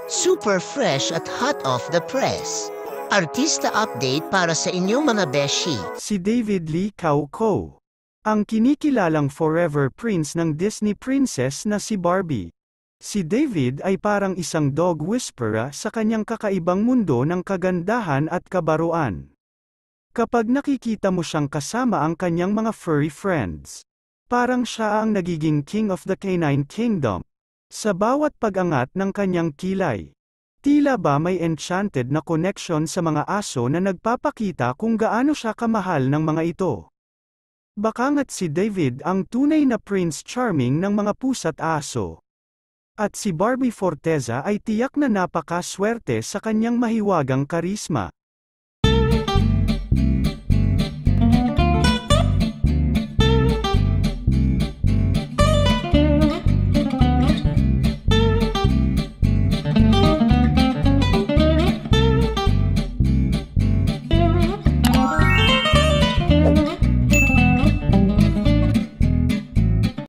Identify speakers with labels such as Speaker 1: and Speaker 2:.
Speaker 1: Super fresh at hot off the press. Artista update para sa inyong mga beshi.
Speaker 2: Si David Lee Cauco, ang kinikilalang forever prince ng Disney princess na si Barbie. Si David ay parang isang dog whisperer sa kanyang kakaibang mundo ng kagandahan at kabaruan. Kapag nakikita mo siyang kasama ang kanyang mga furry friends, parang siya ang nagiging king of the canine kingdom. Sa bawat pag-angat ng kanyang kilay, tila ba may enchanted na connection sa mga aso na nagpapakita kung gaano siya kamahal ng mga ito. Bakangat si David ang tunay na Prince Charming ng mga pusa't aso. At si Barbie Forteza ay tiyak na napaka-swerte sa kanyang mahiwagang karisma.